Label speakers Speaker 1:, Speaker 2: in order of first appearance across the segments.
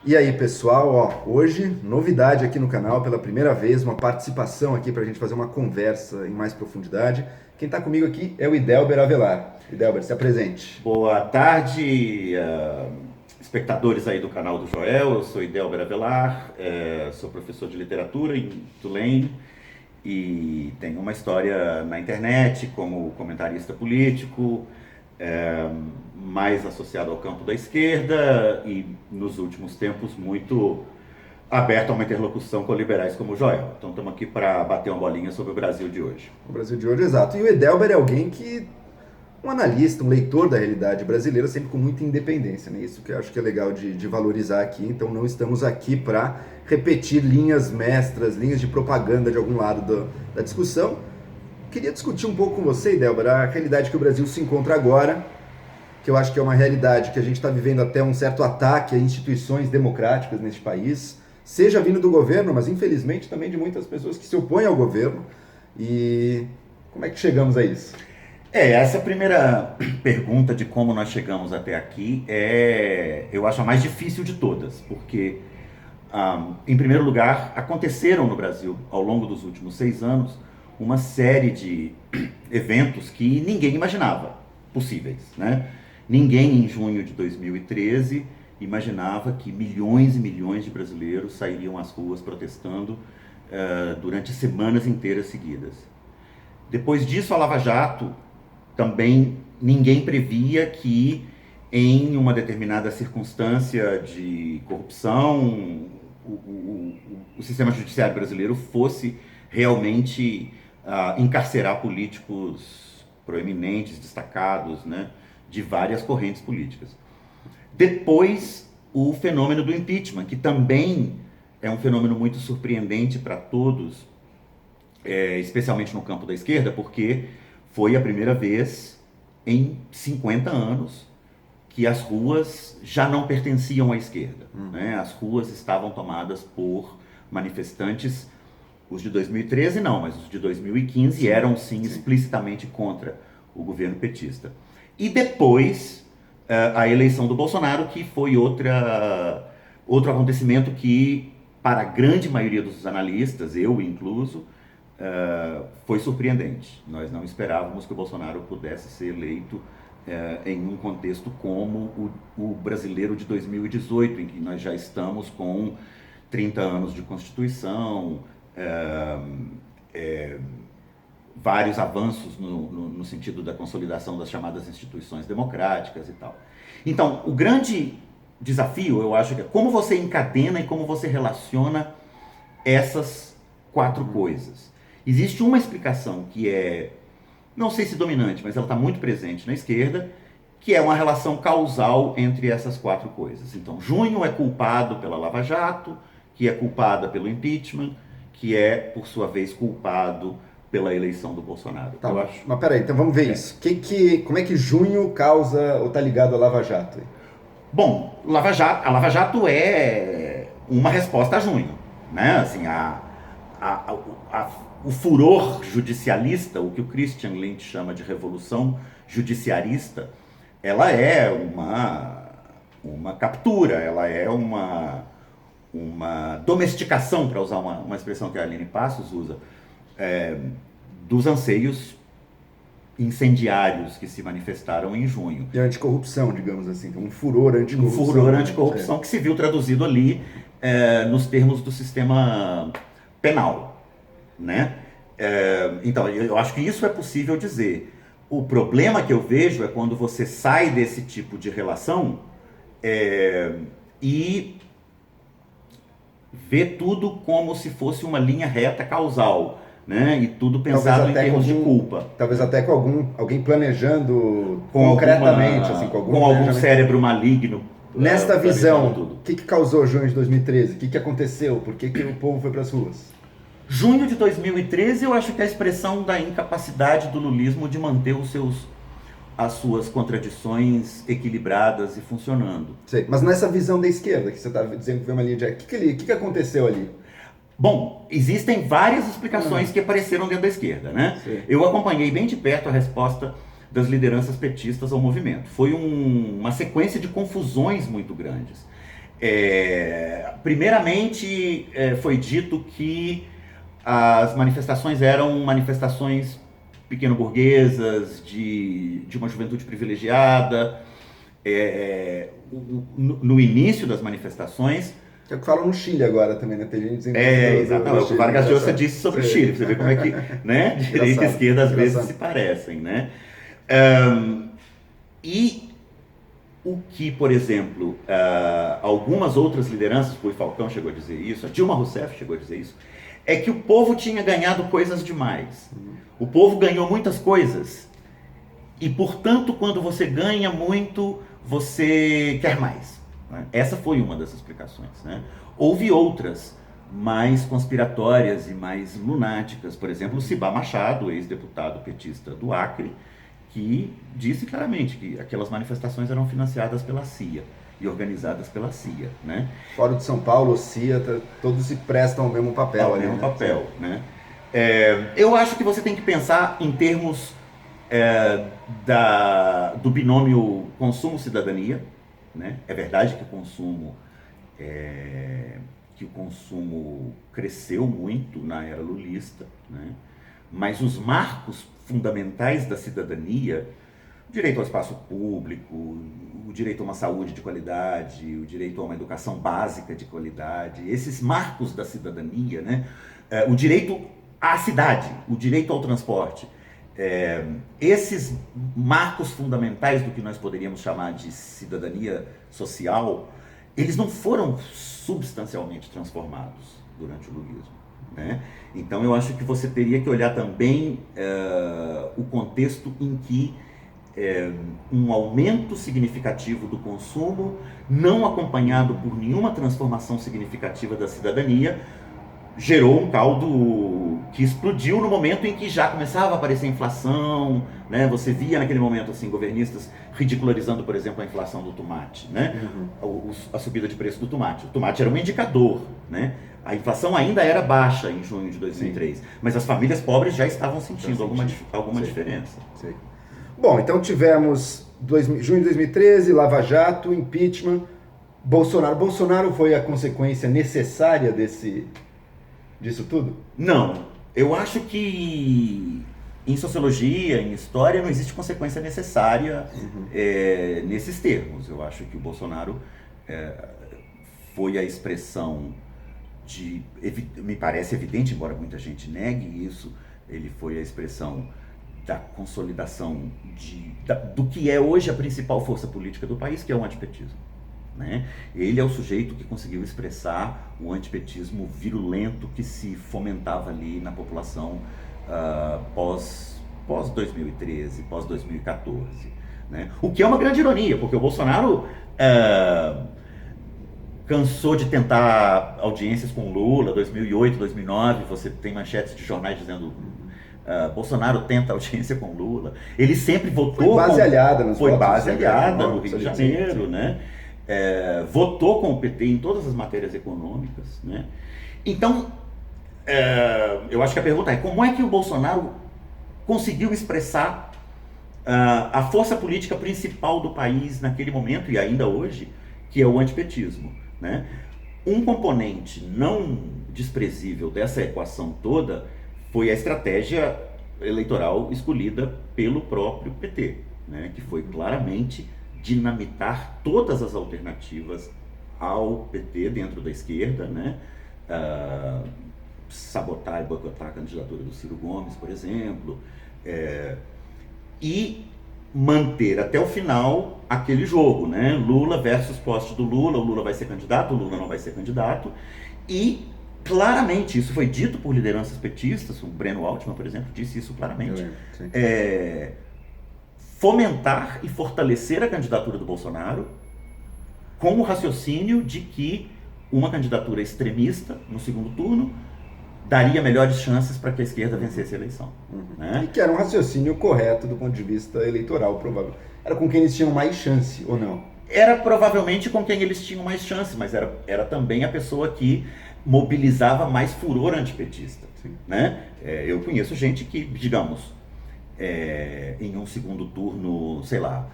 Speaker 1: E aí, pessoal, hoje, novidade aqui no canal, pela primeira vez, uma participação aqui para a gente fazer uma conversa em mais profundidade. Quem está comigo aqui é o Idelber Avelar. Idelber, se apresente.
Speaker 2: Boa tarde, espectadores aí do canal do Joel. Eu sou Idelber Avelar, sou professor de literatura em Tulane e tenho uma história na internet como comentarista político, mais associado ao campo da esquerda e nos últimos tempos muito aberto a uma interlocução com liberais como o Joel. Então estamos aqui para bater uma bolinha sobre o Brasil de hoje.
Speaker 1: O Brasil de hoje, exato. E o Idelber é alguém que um analista, um leitor da realidade brasileira, sempre com muita independência, né? Isso que eu acho que é legal de valorizar aqui. Então não estamos aqui para repetir linhas mestras, linhas de propaganda de algum lado da discussão. Queria discutir um pouco com você, Idelber, a realidade que o Brasil se encontra agora, que eu acho que é uma realidade que a gente está vivendo até um certo ataque a instituições democráticas neste país, seja vindo do governo, mas infelizmente também de muitas pessoas que se opõem ao governo. E como é que chegamos a isso?
Speaker 2: Essa primeira pergunta de como nós chegamos até aqui eu acho, a mais difícil de todas, porque, em primeiro lugar, aconteceram no Brasil, ao longo dos últimos 6 anos, uma série de eventos que ninguém imaginava possíveis, né? Ninguém, em junho de 2013, imaginava que milhões e milhões de brasileiros sairiam às ruas protestando durante semanas inteiras seguidas. Depois disso, a Lava Jato, também ninguém previa que em uma determinada circunstância de corrupção o sistema judiciário brasileiro fosse realmente encarcerar políticos proeminentes, destacados, né, de várias correntes políticas. Depois, o fenômeno do impeachment, que também é um fenômeno muito surpreendente para todos, especialmente no campo da esquerda, porque foi a primeira vez em 50 anos que as ruas já não pertenciam à esquerda, né? As ruas estavam tomadas por manifestantes, os de 2013 não, mas os de 2015 eram sim explicitamente contra o governo petista. E depois, a eleição do Bolsonaro, que foi outro acontecimento que, para a grande maioria dos analistas, eu incluso, foi surpreendente. Nós não esperávamos que o Bolsonaro pudesse ser eleito em um contexto como o brasileiro de 2018, em que nós já estamos com 30 anos de Constituição, vários avanços no sentido da consolidação das chamadas instituições democráticas e tal. Então, o grande desafio, eu acho, que é como você encadena e como você relaciona essas 4 coisas. Existe uma explicação que não sei se dominante, mas ela está muito presente na esquerda, que é uma relação causal entre essas 4 coisas. Então, junho é culpado pela Lava Jato, que é culpada pelo impeachment, que é, por sua vez, culpado pela eleição do Bolsonaro.
Speaker 1: Tá,
Speaker 2: eu acho.
Speaker 1: Mas peraí, então vamos ver isso. Como é que junho causa ou está ligado à Lava Jato?
Speaker 2: Bom, a Lava Jato é uma resposta a junho, né? Assim, o furor judicialista, o que o Christian Lynch chama de revolução judiciarista, ela é uma captura, ela é uma domesticação, para usar uma expressão que a Aline Passos usa, dos anseios incendiários que se manifestaram em junho.
Speaker 1: E anticorrupção, digamos assim, um furor anticorrupção.
Speaker 2: Um furor anticorrupção que se viu traduzido ali nos termos do sistema penal, né? Então, eu acho que isso é possível dizer. O problema que eu vejo é quando você sai desse tipo de relação e vê tudo como se fosse uma linha reta causal, né? E tudo pensado em termos de culpa.
Speaker 1: Talvez até com alguém planejando concretamente,
Speaker 2: com algum cérebro maligno.
Speaker 1: Nesta visão, o que causou junho de 2013? O que aconteceu? Por que o povo foi para as ruas?
Speaker 2: Junho de 2013, eu acho que é a expressão da incapacidade do lulismo de manter as suas contradições equilibradas e funcionando.
Speaker 1: Sei, mas nessa visão da esquerda, que você está dizendo que veio uma linha de... O que aconteceu ali?
Speaker 2: Bom, existem várias explicações que apareceram dentro da esquerda, né?
Speaker 1: Sim.
Speaker 2: Eu acompanhei bem de perto a resposta das lideranças petistas ao movimento. Foi uma sequência de confusões muito grandes. Primeiramente, foi dito que as manifestações eram manifestações pequeno-burguesas, de uma juventude privilegiada. No início das manifestações.
Speaker 1: É o que falam no Chile agora também, né? Tem gente dizendo
Speaker 2: exatamente. O que o Vargas Llosa disse sobre o Chile, pra você ver como é que, né, direita e esquerda às vezes se parecem, né? E o que, por exemplo, algumas outras lideranças, o Falcão chegou a dizer isso, a Dilma Rousseff chegou a dizer isso, é que o povo tinha ganhado coisas demais. O povo ganhou muitas coisas. E, portanto, quando você ganha muito, você quer mais. Né? Essa foi uma das explicações. Né? Houve outras, mais conspiratórias e mais lunáticas. Por exemplo, o Cibá Machado, ex-deputado petista do Acre, que disse claramente que aquelas manifestações eram financiadas pela CIA e organizadas pela CIA. Né?
Speaker 1: Fórum de São Paulo, CIA, todos se prestam ao mesmo papel.
Speaker 2: Ao mesmo papel. Né? Eu acho que você tem que pensar em termos do binômio consumo-cidadania. Né? É verdade que o consumo cresceu muito na era lulista, né? Mas os marcos fundamentais da cidadania, o direito ao espaço público, o direito a uma saúde de qualidade, o direito a uma educação básica de qualidade, esses marcos da cidadania, né? O direito à cidade, o direito ao transporte, esses marcos fundamentais do que nós poderíamos chamar de cidadania social, eles não foram substancialmente transformados durante o lulismo. Né? Então eu acho que você teria que olhar também o contexto em que um aumento significativo do consumo, não acompanhado por nenhuma transformação significativa da cidadania, gerou um caldo que explodiu no momento em que já começava a aparecer inflação, né? Você via naquele momento assim, governistas ridicularizando, por exemplo, a inflação do tomate, né? A subida de preço do tomate. O tomate era um indicador, né? A inflação ainda era baixa em junho de 2003, mas as famílias pobres já estavam sentindo alguma diferença.
Speaker 1: Sim. Bom, então tivemos junho de 2013, Lava Jato, impeachment, Bolsonaro. Bolsonaro foi a consequência necessária disso tudo?
Speaker 2: Não. Eu acho que em sociologia, em história, não existe consequência necessária nesses termos. Eu acho que o Bolsonaro foi a expressão me parece evidente, embora muita gente negue isso, ele foi a expressão da consolidação do que é hoje a principal força política do país, que é o antipetismo. Né? Ele é o sujeito que conseguiu expressar o antipetismo virulento que se fomentava ali na população pós 2013, pós 2014. Né? O que é uma grande ironia, porque o Bolsonaro cansou de tentar audiências com Lula, 2008, 2009, você tem manchetes de jornais dizendo Bolsonaro tenta audiência com Lula. Ele sempre votou...
Speaker 1: Foi base aliada nos votos.
Speaker 2: Foi base aliada no Rio de Janeiro, né? Votou com o PT em todas as matérias econômicas, né? Então, eu acho que a pergunta é como é que o Bolsonaro conseguiu expressar a força política principal do país naquele momento e ainda hoje, que é o antipetismo, né? Um componente não desprezível dessa equação toda foi a estratégia eleitoral escolhida pelo próprio PT, né? Que foi claramente dinamitar todas as alternativas ao PT dentro da esquerda, né? Sabotar e boicotar a candidatura do Ciro Gomes, por exemplo, e manter até o final aquele jogo, né? Lula versus poste do Lula, o Lula vai ser candidato, o Lula não vai ser candidato, e claramente, isso foi dito por lideranças petistas, o Breno Altman, por exemplo, disse isso claramente, fomentar e fortalecer a candidatura do Bolsonaro com o raciocínio de que uma candidatura extremista no segundo turno daria melhores chances para que a esquerda vencesse a eleição. Né?
Speaker 1: E que era um raciocínio correto do ponto de vista eleitoral, provável. Era com quem eles tinham mais chance, ou não?
Speaker 2: Era provavelmente com quem eles tinham mais chance, mas era também a pessoa que mobilizava mais furor antipetista. Né? Eu conheço gente que, digamos, em um segundo turno, sei lá,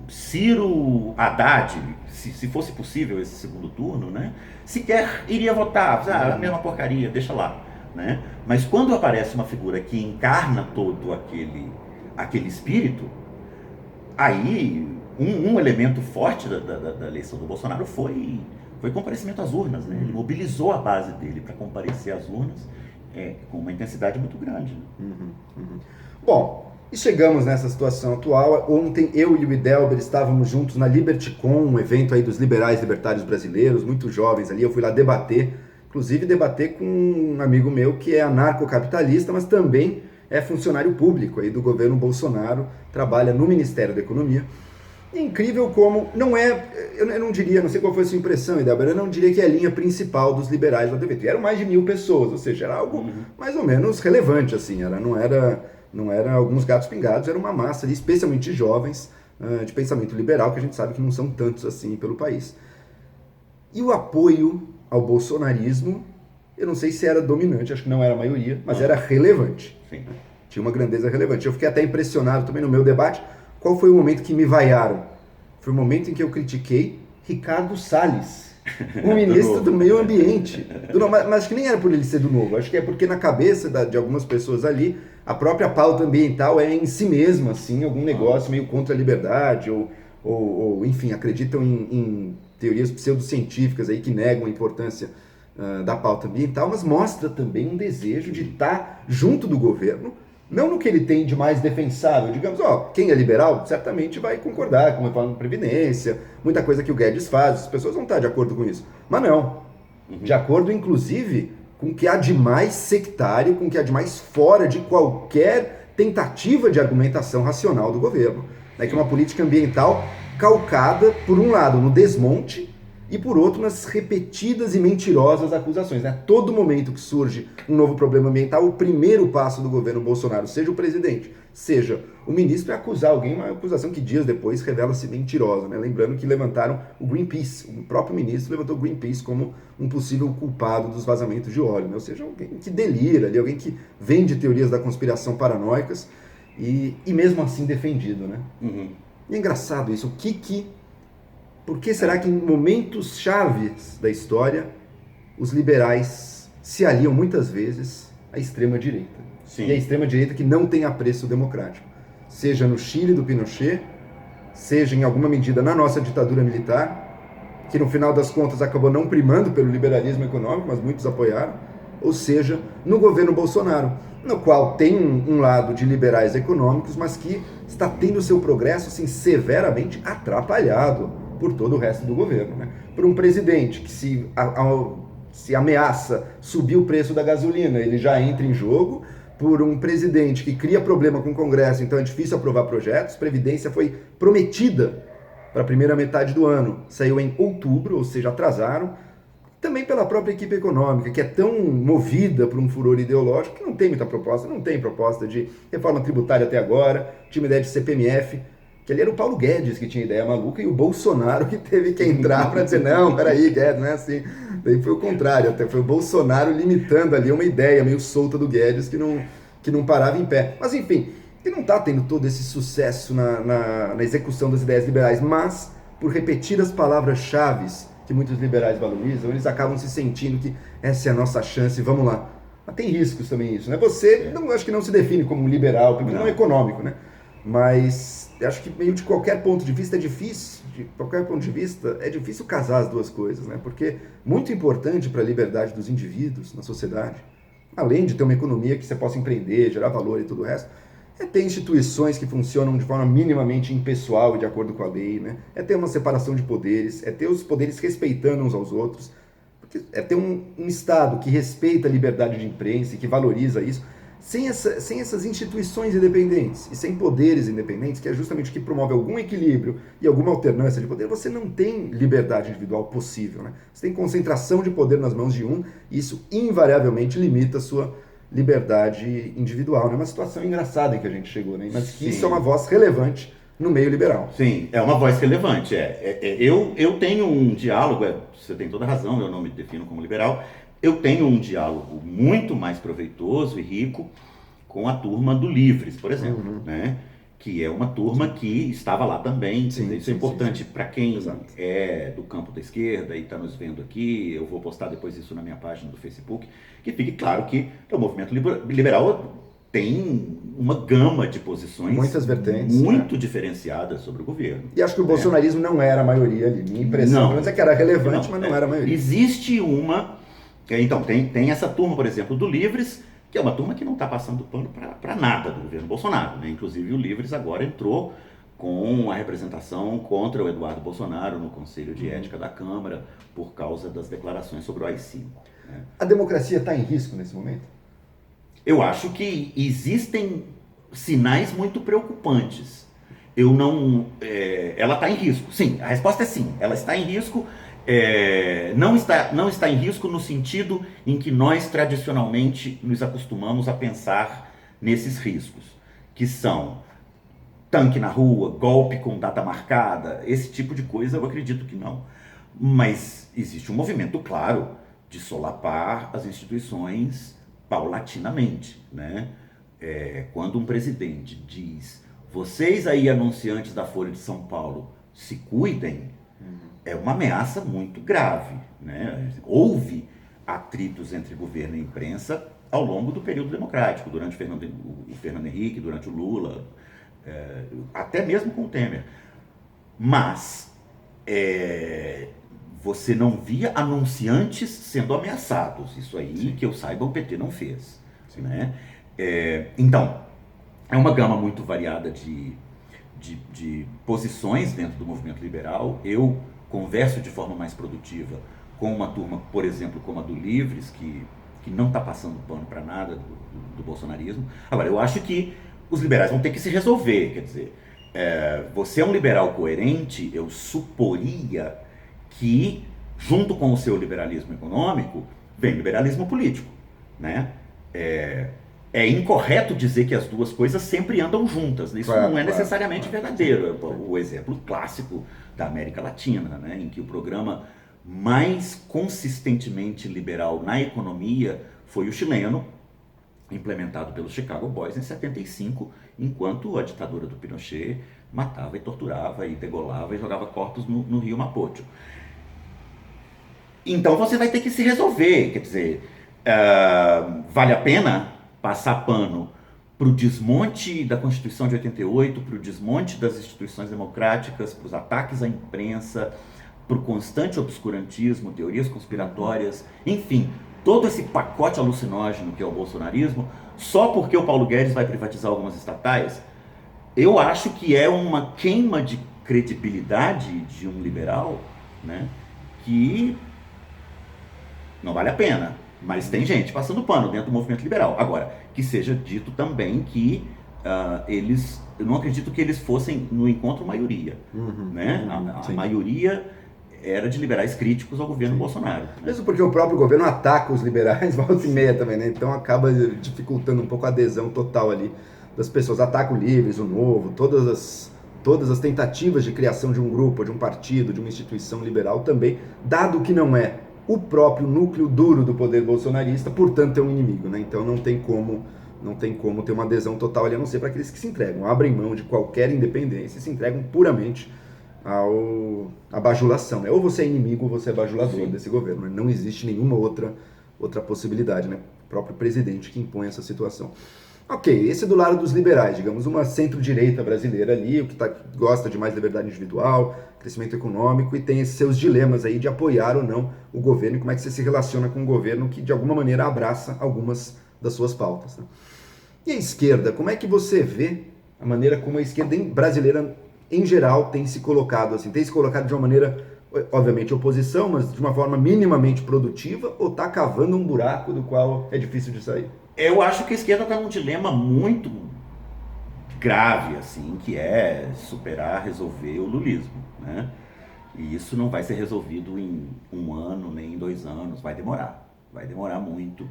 Speaker 2: Ciro Haddad, se fosse possível esse segundo turno, né, sequer iria votar, a mesma porcaria, deixa lá. Né? Mas quando aparece uma figura que encarna todo aquele espírito, aí um elemento forte da eleição do Bolsonaro foi o comparecimento às urnas. Né? Ele mobilizou a base dele para comparecer às urnas com uma intensidade muito grande. Né?
Speaker 1: Bom, e chegamos nessa situação atual. Ontem eu e o Idelber estávamos juntos na LibertyCon, um evento aí dos liberais libertários brasileiros, muito jovens ali. Eu fui lá debater, inclusive debater com um amigo meu que é anarcocapitalista, mas também é funcionário público aí do governo Bolsonaro, trabalha no Ministério da Economia. É incrível como não é, eu não diria, não sei qual foi a sua impressão, Idelber, eu não diria que é a linha principal dos liberais lá do evento. E eram mais de 1.000 pessoas, ou seja, era algo mais ou menos relevante, assim, não era alguns gatos pingados, era uma massa ali, especialmente jovens, de pensamento liberal, que a gente sabe que não são tantos assim pelo país. E o apoio ao bolsonarismo, eu não sei se era dominante, acho que não era a maioria, mas era relevante.
Speaker 2: Sim.
Speaker 1: Tinha uma grandeza relevante. Eu fiquei até impressionado também no meu debate. Qual foi o momento que me vaiaram? Foi o momento em que eu critiquei Ricardo Salles, o ministro do Meio Ambiente. Mas acho que nem era por ele ser do Novo, acho que é porque na cabeça de algumas pessoas ali, a própria pauta ambiental é em si mesma, assim, algum negócio meio contra a liberdade, ou enfim, acreditam em teorias pseudocientíficas aí que negam a importância da pauta ambiental, mas mostra também um desejo de estar junto do governo, não no que ele tem de mais defensável. Digamos, quem é liberal certamente vai concordar com a reforma da Previdência, muita coisa que o Guedes faz, as pessoas vão estar de acordo com isso. Mas não. De acordo, inclusive, com o que há de mais sectário, com o que há de mais fora de qualquer tentativa de argumentação racional do governo. Que é uma política ambiental calcada, por um lado, no desmonte, e por outro, nas repetidas e mentirosas acusações. Todo momento que surge um novo problema ambiental, o primeiro passo do governo Bolsonaro, seja o presidente, seja o ministro, é acusar alguém, uma acusação que dias depois revela-se mentirosa. Lembrando que levantaram o Greenpeace, o próprio ministro levantou o Greenpeace como um possível culpado dos vazamentos de óleo. Ou seja, alguém que delira, alguém que vende teorias da conspiração paranoicas e mesmo assim defendido. E é engraçado isso, por que será que em momentos chaves da história os liberais se aliam muitas vezes à extrema-direita?
Speaker 2: Sim.
Speaker 1: E a extrema-direita que não tem apreço democrático. Seja no Chile do Pinochet, seja em alguma medida na nossa ditadura militar, que no final das contas acabou não primando pelo liberalismo econômico, mas muitos apoiaram, ou seja, no governo Bolsonaro, no qual tem um lado de liberais econômicos, mas que está tendo seu progresso assim, severamente atrapalhado por todo o resto do governo. Por um presidente que se ameaça subir o preço da gasolina, ele já entra em jogo. Por um presidente que cria problema com o Congresso, então é difícil aprovar projetos. Previdência foi prometida para a primeira metade do ano, saiu em outubro, ou seja, atrasaram. Também pela própria equipe econômica, que é tão movida por um furor ideológico que não tem muita proposta, não tem proposta de reforma tributária até agora, tinha uma ideia de CPMF, que ali era o Paulo Guedes que tinha ideia maluca e o Bolsonaro que teve que entrar para dizer, não, peraí, Guedes, não é assim. Daí foi o contrário, até foi o Bolsonaro limitando ali uma ideia meio solta do Guedes que não parava em pé. Mas enfim, ele não está tendo todo esse sucesso na execução das ideias liberais, mas por repetir as palavras-chave que muitos liberais valorizam, eles acabam se sentindo que essa é a nossa chance, vamos lá. Mas tem riscos também isso, Você, acho que não se define como um liberal, pelo menos não econômico, Mas acho que meio de qualquer ponto de vista é difícil, é difícil casar as duas coisas, Porque muito importante para a liberdade dos indivíduos na sociedade, além de ter uma economia que você possa empreender, gerar valor e tudo o resto, é ter instituições que funcionam de forma minimamente impessoal e de acordo com a lei, É ter uma separação de poderes, é ter os poderes respeitando uns aos outros, é ter um Estado que respeita a liberdade de imprensa e que valoriza isso. Sem essas instituições independentes e sem poderes independentes, que é justamente o que promove algum equilíbrio e alguma alternância de poder, você não tem liberdade individual possível. Você tem concentração de poder nas mãos de um e isso invariavelmente limita a sua liberdade individual. É uma situação engraçada em que a gente chegou, mas que isso é uma voz relevante no meio liberal.
Speaker 2: Sim, é uma voz relevante. Eu tenho um diálogo, você tem toda a razão, eu não me defino como liberal. Eu tenho um diálogo muito mais proveitoso e rico com a turma do Livres, por exemplo. que é uma turma que estava lá também.
Speaker 1: Sim,
Speaker 2: Isso é importante para quem
Speaker 1: Exato.
Speaker 2: é do campo da esquerda e está nos vendo aqui. Eu vou postar depois isso na minha página do Facebook, que fique claro que o movimento liberal tem uma gama de posições
Speaker 1: Muitas vertentes,
Speaker 2: muito diferenciadas sobre o governo.
Speaker 1: E acho que o bolsonarismo não era a maioria ali. Minha impressão,
Speaker 2: Não.
Speaker 1: pelo menos é que era relevante, mas não era a maioria.
Speaker 2: Existe uma... Então, tem essa turma, por exemplo, do Livres, que é uma turma que não está passando pano para nada do governo Bolsonaro, né? Inclusive o Livres agora entrou com a representação contra o Eduardo Bolsonaro no Conselho de Ética da Câmara por causa das declarações sobre o AI-5. Né?
Speaker 1: A democracia está em risco nesse momento?
Speaker 2: Eu acho que existem sinais muito preocupantes. Eu não... ela está em risco. Sim, a resposta é sim. Ela está em risco. Não está em risco no sentido em que nós tradicionalmente nos acostumamos a pensar nesses riscos, que são tanque na rua, golpe com data marcada, esse tipo de coisa eu acredito que não. Mas existe um movimento claro de solapar as instituições paulatinamente, né? Quando um presidente diz: vocês aí anunciantes da Folha de São Paulo, se cuidem, é uma ameaça muito grave, né? Houve atritos entre governo e imprensa ao longo do período democrático, durante o Fernando Henrique, durante o Lula, até mesmo com o Temer. Mas você não via anunciantes sendo ameaçados. Isso aí, sim, que eu saiba, o PT não fez. Né? Então, é uma gama muito variada de posições dentro do movimento liberal. Eu converso de forma mais produtiva com uma turma, por exemplo, como a do Livres, que não está passando pano para nada do bolsonarismo. Agora, eu acho que os liberais vão ter que se resolver. Quer dizer, você é um liberal coerente, eu suporia que, junto com o seu liberalismo econômico, vem o liberalismo político. Né? É incorreto dizer que as duas coisas sempre andam juntas. Isso não é necessariamente verdadeiro. O exemplo clássico da América Latina, né, em que o programa mais consistentemente liberal na economia foi o chileno, implementado pelos Chicago Boys em 75, enquanto a ditadura do Pinochet matava e torturava e degolava e jogava corpos no rio Mapocho. Então você vai ter que se resolver. Quer dizer, vale a pena passar pano para o desmonte da Constituição de 88, para o desmonte das instituições democráticas, para os ataques à imprensa, para o constante obscurantismo, teorias conspiratórias, enfim, todo esse pacote alucinógeno que é o bolsonarismo, só porque o Paulo Guedes vai privatizar algumas estatais? Eu acho que é uma queima de credibilidade de um liberal, né, que não vale a pena. Mas tem gente passando pano dentro do movimento liberal. Agora, que seja dito também que eu não acredito que eles fossem no encontro maioria. Né? A maioria era de liberais críticos ao governo Bolsonaro. Né?
Speaker 1: Mesmo porque o próprio governo ataca os liberais, volta e meia também, né? Então acaba dificultando um pouco a adesão total ali das pessoas. Ataca o Livres, o Novo, todas as tentativas de criação de um grupo, de um partido, de uma instituição liberal também, dado que não é o próprio núcleo duro do poder bolsonarista, portanto é um inimigo, né? Então não tem como ter uma adesão total ali, a não ser para aqueles que se entregam, abrem mão de qualquer independência e se entregam puramente à bajulação, né? Ou você é inimigo ou você é bajulador, sim, desse governo, né? Não existe nenhuma outra possibilidade, né? O próprio presidente que impõe essa situação. Ok, esse do lado dos liberais, digamos, uma centro-direita brasileira ali, o que gosta de mais liberdade individual, crescimento econômico, e tem esses seus dilemas aí de apoiar ou não o governo, e como é que você se relaciona com um governo que de alguma maneira abraça algumas das suas pautas. Né? E a esquerda, como é que você vê a maneira como a esquerda brasileira em geral tem se colocado, assim, tem se colocado de uma maneira, obviamente oposição, mas de uma forma minimamente produtiva, ou está cavando um buraco do qual é difícil de sair?
Speaker 2: Eu acho que a esquerda está num dilema muito grave, assim, que é resolver o lulismo, né? E isso não vai ser resolvido em 1 ano, nem em 2 anos, vai demorar muito,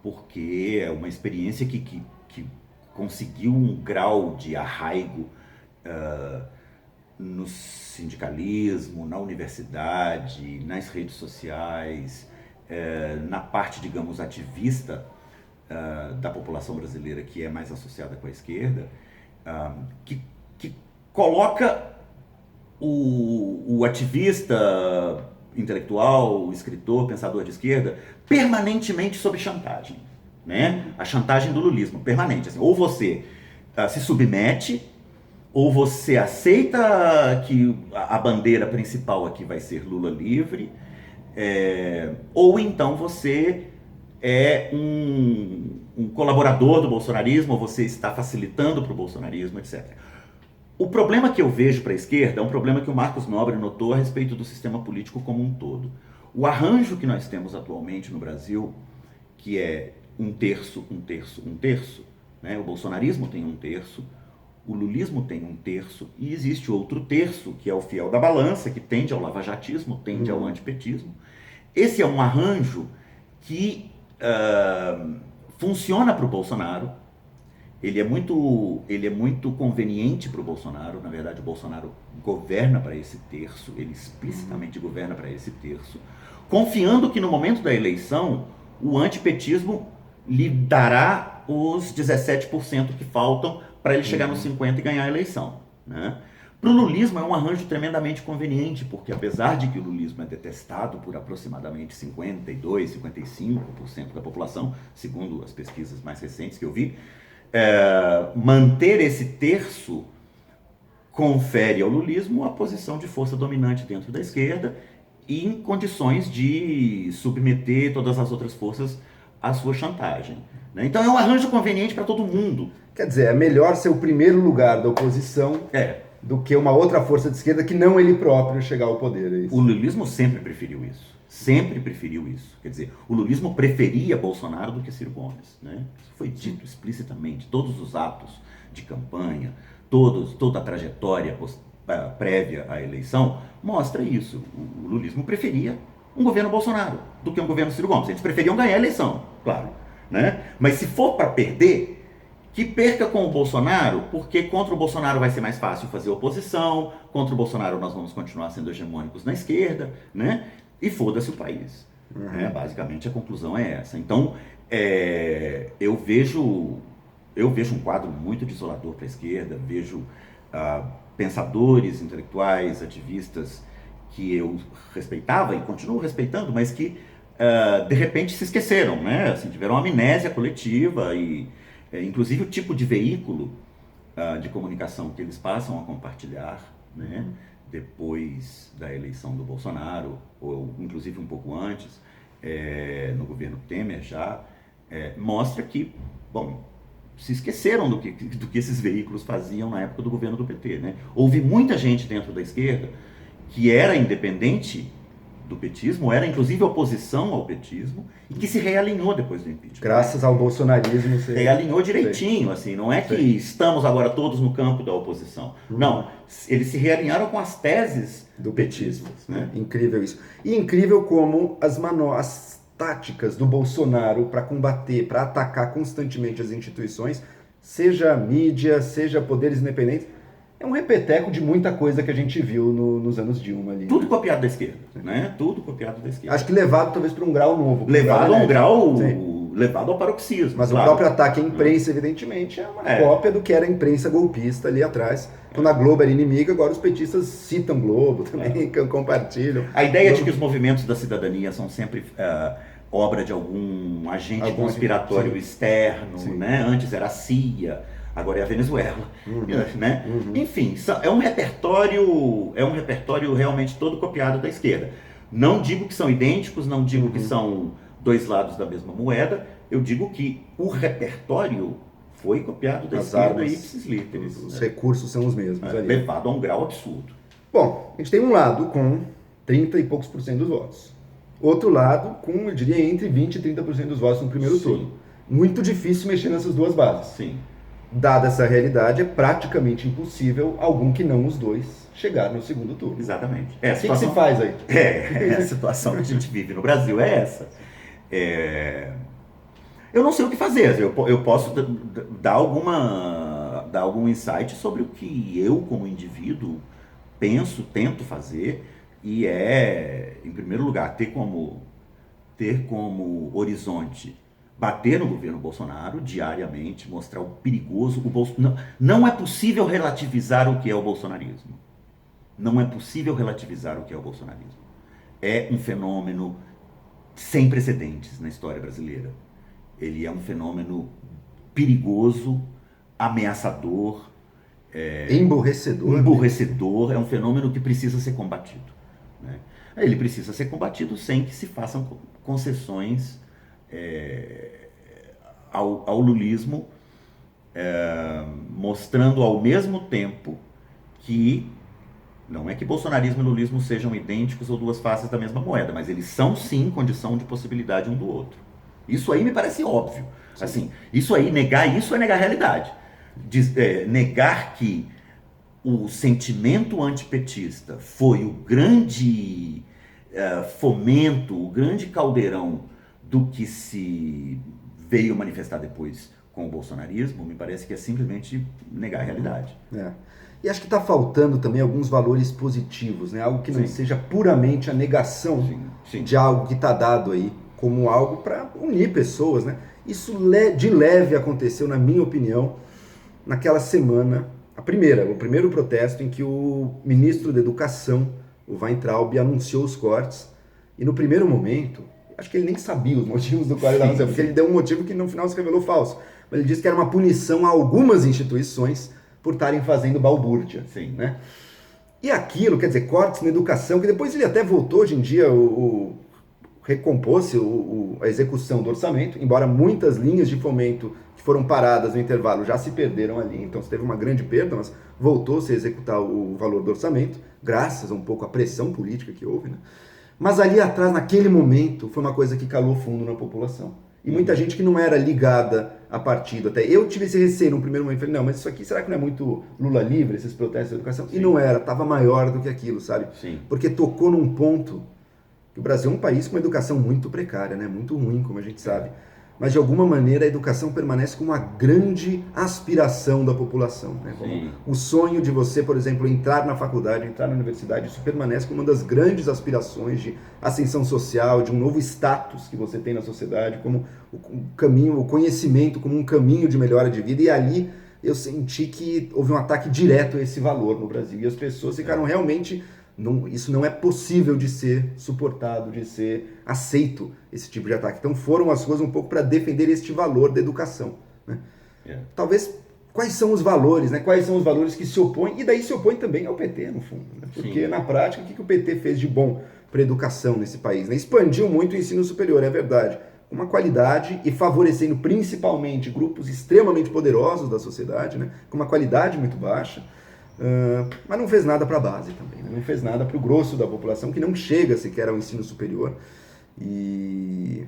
Speaker 2: porque é uma experiência que conseguiu um grau de arraigo no sindicalismo, na universidade, nas redes sociais, na parte, digamos, ativista da população brasileira que é mais associada com a esquerda, que coloca o ativista intelectual, o escritor, pensador de esquerda, permanentemente sob chantagem, né? A chantagem do lulismo, permanente. Assim, ou você se submete, ou você aceita que a bandeira principal aqui vai ser Lula livre, ou então você é um colaborador do bolsonarismo, ou você está facilitando para o bolsonarismo, etc. O problema que eu vejo para a esquerda é um problema que o Marcos Nobre notou a respeito do sistema político como um todo. O arranjo que nós temos atualmente no Brasil, que é um terço, um terço, um terço, né? O bolsonarismo tem um terço, o lulismo tem um terço, e existe outro terço, que é o fiel da balança, que tende ao lavajatismo, tende ao antipetismo. Esse é um arranjo que funciona para o Bolsonaro. Ele é muito conveniente para o Bolsonaro. Na verdade, o Bolsonaro governa para esse terço, ele explicitamente governa para esse terço, confiando que no momento da eleição o antipetismo lhe dará os 17% que faltam para ele chegar nos 50% e ganhar a eleição, né? Para o lulismo é um arranjo tremendamente conveniente, porque apesar de que o lulismo é detestado por aproximadamente 52%, 55% da população, segundo as pesquisas mais recentes que eu vi, manter esse terço confere ao lulismo a posição de força dominante dentro da esquerda e em condições de submeter todas as outras forças à sua chantagem, né? Então é um arranjo conveniente para todo mundo.
Speaker 1: Quer dizer, é melhor ser o primeiro lugar da oposição do que uma outra força de esquerda que não ele próprio chegar ao poder. É isso?
Speaker 2: O lulismo sempre preferiu isso. Sempre preferiu isso. Quer dizer, o lulismo preferia Bolsonaro do que Ciro Gomes, né? Isso foi dito explicitamente. Todos os atos de campanha, toda a trajetória prévia à eleição mostra isso. O lulismo preferia um governo Bolsonaro do que um governo Ciro Gomes. Eles preferiam ganhar a eleição, claro, né? Mas se for para perder, que perca com o Bolsonaro, porque contra o Bolsonaro vai ser mais fácil fazer oposição, contra o Bolsonaro nós vamos continuar sendo hegemônicos na esquerda, né? E foda-se o país. Basicamente a conclusão é essa. Então, eu vejo um quadro muito desolador para a esquerda, vejo pensadores, intelectuais, ativistas que eu respeitava e continuo respeitando, mas que de repente se esqueceram, né? Assim, tiveram amnésia coletiva e inclusive o tipo de veículo de comunicação que eles passam a compartilhar, né? Depois da eleição do Bolsonaro, ou inclusive um pouco antes, no governo Temer já, mostra que, bom, se esqueceram do que esses veículos faziam na época do governo do PT, né? Houve muita gente dentro da esquerda que era independente do petismo, era inclusive oposição ao petismo, e que se realinhou depois do impeachment.
Speaker 1: Graças ao bolsonarismo. Você
Speaker 2: realinhou direitinho, assim, não é que estamos agora todos no campo da oposição. Não, eles se realinharam com as teses
Speaker 1: do petismo. Né? Incrível isso. E incrível como as táticas do Bolsonaro para combater, para atacar constantemente as instituições, seja mídia, seja poderes independentes, é um repeteco de muita coisa que a gente viu nos anos Dilma ali.
Speaker 2: Tudo copiado da esquerda, né? Tudo copiado da esquerda.
Speaker 1: Acho que levado talvez para um grau novo.
Speaker 2: Levado a um grau, levado ao paroxismo.
Speaker 1: Mas claro, o próprio ataque à imprensa, evidentemente, é uma cópia do que era a imprensa golpista ali atrás. Quando a Globo era inimiga, agora os petistas citam Globo também, compartilham.
Speaker 2: A ideia de que os movimentos da cidadania são sempre obra de algum agente conspiratório externo, né? Antes era a CIA, agora é a Venezuela, né? Enfim, é um repertório realmente todo copiado da esquerda. Não digo que são idênticos, não digo que são dois lados da mesma moeda, eu digo que o repertório foi copiado da esquerda ipsis literis.
Speaker 1: Os recursos são os mesmos ali.
Speaker 2: Levado a um grau absurdo.
Speaker 1: Bom, a gente tem um lado com 30 e poucos por cento dos votos. Outro lado com, eu diria, entre 20 e 30% dos votos no primeiro turno. Muito difícil mexer nessas duas bases.
Speaker 2: Sim.
Speaker 1: Dada essa realidade, é praticamente impossível algum que não os dois chegar no segundo turno.
Speaker 2: Exatamente.
Speaker 1: O que se faz aí?
Speaker 2: A situação que a gente vive no Brasil é essa. Eu não sei o que fazer. Eu posso dar algum insight sobre o que eu, como indivíduo, penso, tento fazer, e em primeiro lugar, ter como horizonte bater no governo Bolsonaro diariamente, mostrar o perigoso. Não é possível relativizar o que é o bolsonarismo. Não é possível relativizar o que é o bolsonarismo. É um fenômeno sem precedentes na história brasileira. Ele é um fenômeno perigoso, ameaçador, emborrecedor, é um fenômeno que precisa ser combatido, né? Ele precisa ser combatido sem que se façam concessões ao lulismo, mostrando ao mesmo tempo que não é que bolsonarismo e lulismo sejam idênticos ou duas faces da mesma moeda, mas eles são sim condição de possibilidade um do outro. Isso aí me parece óbvio. Assim, isso aí, negar isso é negar a realidade. Negar que o sentimento antipetista foi o grande fomento, o grande caldeirão do que se veio manifestar depois com o bolsonarismo, me parece que é simplesmente negar a realidade.
Speaker 1: E acho que está faltando também alguns valores positivos, né? Algo que não seja puramente a negação de algo que está dado aí como algo para unir pessoas, né? Isso de leve aconteceu, na minha opinião, naquela semana, o primeiro protesto em que o ministro da Educação, o Weintraub, anunciou os cortes, e no primeiro momento, acho que ele nem sabia os motivos do qual ele estava anunciando, porque ele deu um motivo que no final se revelou falso, mas ele disse que era uma punição a algumas instituições por estarem fazendo balbúrdia, né? E aquilo, quer dizer, cortes na educação, que depois ele até voltou, hoje em dia, recompôs-se a execução do orçamento, embora muitas linhas de fomento que foram paradas no intervalo já se perderam ali, então se teve uma grande perda, mas voltou-se a executar o valor do orçamento, graças a um pouco à pressão política que houve, né? Mas ali atrás, naquele momento, foi uma coisa que calou fundo na população. E muita gente que não era ligada a partido, até eu tive esse receio no primeiro momento, falei, não, mas isso aqui, será que não é muito Lula livre, esses protestos da educação? E não era, estava maior do que aquilo, sabe? Porque tocou num ponto que o Brasil é um país com uma educação muito precária, né? Muito ruim, como a gente sabe. Mas de alguma maneira a educação permanece como uma grande aspiração da população, né? Como o sonho de você, por exemplo, entrar na faculdade, entrar na universidade, isso permanece como uma das grandes aspirações de ascensão social, de um novo status que você tem na sociedade, como o caminho, o conhecimento como um caminho de melhora de vida. E ali eu senti que houve um ataque direto a esse valor no Brasil. E as pessoas ficaram realmente... isso não é possível de ser suportado, de ser aceito, esse tipo de ataque. Então foram as ruas um pouco para defender este valor da educação, né? Talvez, quais são os valores, né? Quais são os valores que se opõem, e daí se opõe também ao PT, no fundo, né? Porque na prática, o que o PT fez de bom para a educação nesse país, né? Expandiu muito o ensino superior, é verdade, com uma qualidade e favorecendo principalmente grupos extremamente poderosos da sociedade, né? Com uma qualidade muito baixa. Mas não fez nada para a base também, né? Não fez nada para o grosso da população, que não chega sequer ao ensino superior. E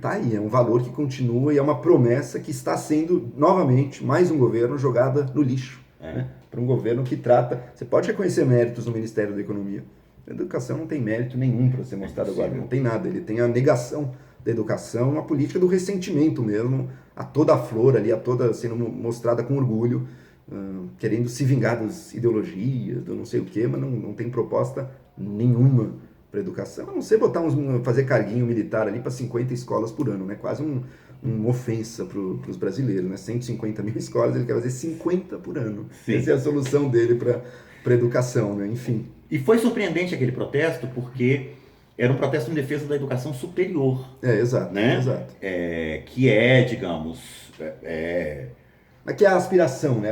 Speaker 1: tá aí, é um valor que continua e é uma promessa que está sendo, novamente, mais um governo jogada no lixo. Né? Para um governo que trata... Você pode reconhecer méritos no Ministério da Economia. A educação não tem mérito nenhum para ser mostrado agora, não tem nada. Ele tem a negação da educação, uma política do ressentimento mesmo, a toda a flor ali, a toda sendo mostrada com orgulho, querendo se vingar das ideologias, do não sei o que, mas não tem proposta nenhuma para educação, a não ser fazer carguinho militar ali para 50 escolas por ano, né? Quase uma ofensa para os brasileiros, né? 150 mil escolas, ele quer fazer 50 por ano. Essa é a solução dele para a educação, né? Enfim.
Speaker 2: E foi surpreendente aquele protesto, porque era um protesto em defesa da educação superior.
Speaker 1: Exato.
Speaker 2: Né?
Speaker 1: Exato.
Speaker 2: Que é, digamos...
Speaker 1: Aqui é a aspiração, né?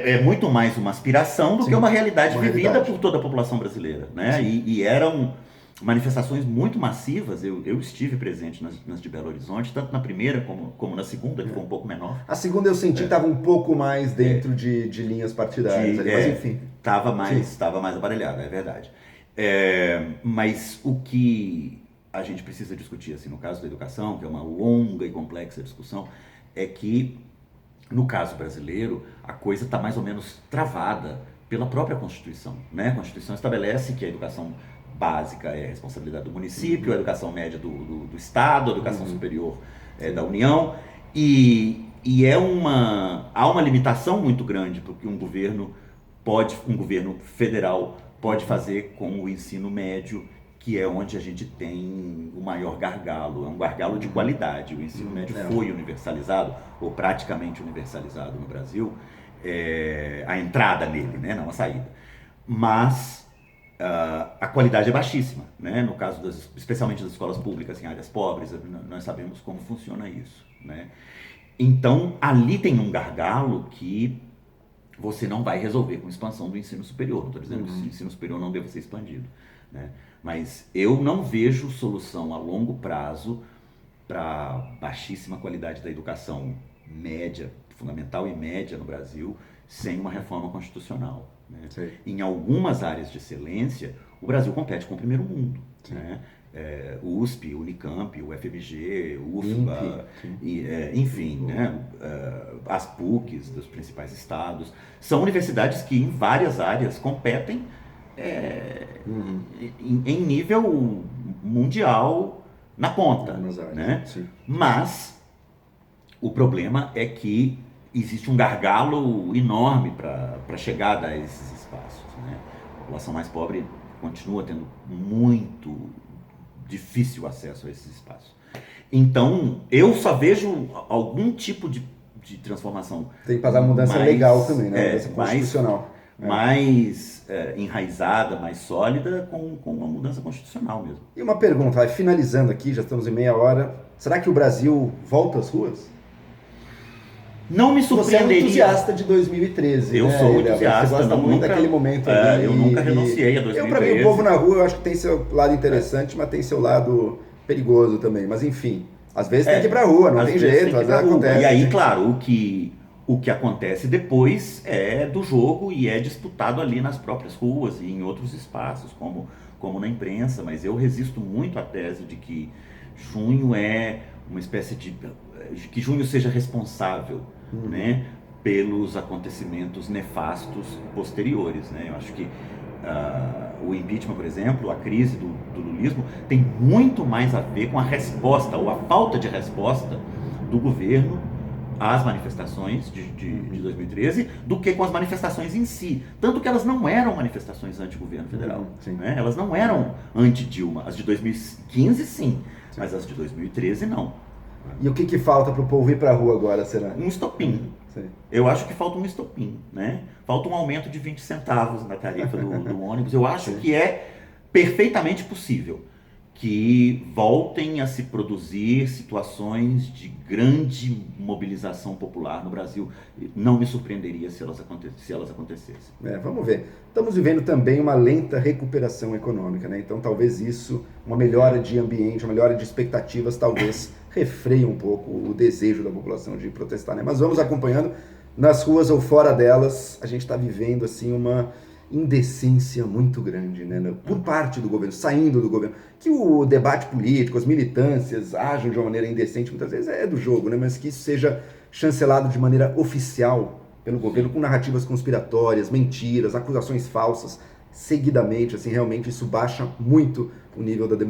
Speaker 2: É muito mais uma aspiração do que uma realidade vivida por toda a população brasileira, né? E eram manifestações muito massivas. Eu estive presente nas de Belo Horizonte, tanto na primeira como na segunda, que foi um pouco menor.
Speaker 1: A segunda eu senti que estava um pouco mais dentro de linhas partidárias, mas enfim.
Speaker 2: Estava mais aparelhada, é verdade. Mas o que a gente precisa discutir, assim, no caso da educação, que é uma longa e complexa discussão, é que no caso brasileiro, a coisa está mais ou menos travada pela própria Constituição, né? A Constituição estabelece que a educação básica é a responsabilidade do município, a educação média do Estado, a educação superior da União, e há uma limitação muito grande porque um governo federal pode fazer com o ensino médio, que é onde a gente tem o maior gargalo, é um gargalo de qualidade. O ensino médio foi universalizado, ou praticamente universalizado no Brasil, a entrada nele, né, não a saída. Mas a qualidade é baixíssima, né? No caso, especialmente das escolas públicas em áreas pobres, nós sabemos como funciona isso, né? Então, ali tem um gargalo que você não vai resolver com expansão do ensino superior. Não estou dizendo que o ensino superior não deve ser expandido, né? Mas eu não vejo solução a longo prazo para baixíssima qualidade da educação média, fundamental e média no Brasil, sem uma reforma constitucional, né? Em algumas áreas de excelência, o Brasil compete com o primeiro mundo, né? USP, Unicamp, UFMG, UFBA, enfim, né? As PUCs dos principais estados. São universidades que em várias áreas competem em nível mundial na ponta, né? Mas o problema é que existe um gargalo enorme para chegar a esses espaços, né? A população mais pobre continua tendo muito difícil acesso a esses espaços. Então, eu só vejo algum tipo de transformação.
Speaker 1: Tem que fazer a mudança legal também, né? Mudança constitucional.
Speaker 2: Mais enraizada, mais sólida, com uma mudança constitucional mesmo.
Speaker 1: E uma pergunta, vai finalizando aqui, já estamos em meia hora. Será que o Brasil volta às ruas?
Speaker 2: Não me surpreenderia.
Speaker 1: Você é um entusiasta de 2013.
Speaker 2: Eu sou entusiasta.
Speaker 1: Você gosta muito daquele momento ali.
Speaker 2: Eu nunca renunciei a 2013.
Speaker 1: Para mim, o povo na rua, eu acho que tem seu lado interessante, mas tem seu lado perigoso também. Mas enfim, às vezes tem que ir pra rua, não tem jeito, às vezes acontece.
Speaker 2: E aí, claro, o que acontece depois é do jogo e é disputado ali nas próprias ruas e em outros espaços, como na imprensa. Mas eu resisto muito à tese de que junho é uma espécie de que junho seja responsável, né, pelos acontecimentos nefastos posteriores, né? Eu acho que o impeachment, por exemplo, a crise do lulismo tem muito mais a ver com a resposta ou a falta de resposta do governo às manifestações de 2013 do que com as manifestações em si. Tanto que elas não eram manifestações anti-governo federal, né? Elas não eram anti-Dilma. As de 2015 sim, mas as de 2013 não.
Speaker 1: E o que falta para o povo ir para a rua agora, será?
Speaker 2: Um estopim. Eu acho que falta um estopim, né? Falta um aumento de 20 centavos na tarifa do ônibus. Eu acho que é perfeitamente possível que voltem a se produzir situações de grande mobilização popular no Brasil. Não me surpreenderia se elas acontecessem.
Speaker 1: Vamos ver. Estamos vivendo também uma lenta recuperação econômica, né? Então talvez isso, uma melhora de ambiente, uma melhora de expectativas, talvez refreie um pouco o desejo da população de protestar, né? Mas vamos acompanhando. Nas ruas ou fora delas, a gente está vivendo assim uma indecência muito grande, né? Por parte do governo, saindo do governo. Que o debate político, as militâncias ajam de uma maneira indecente, muitas vezes é do jogo, né? Mas que isso seja chancelado de maneira oficial pelo governo, com narrativas conspiratórias, mentiras, acusações falsas, seguidamente, assim, realmente isso baixa muito o nível da democracia.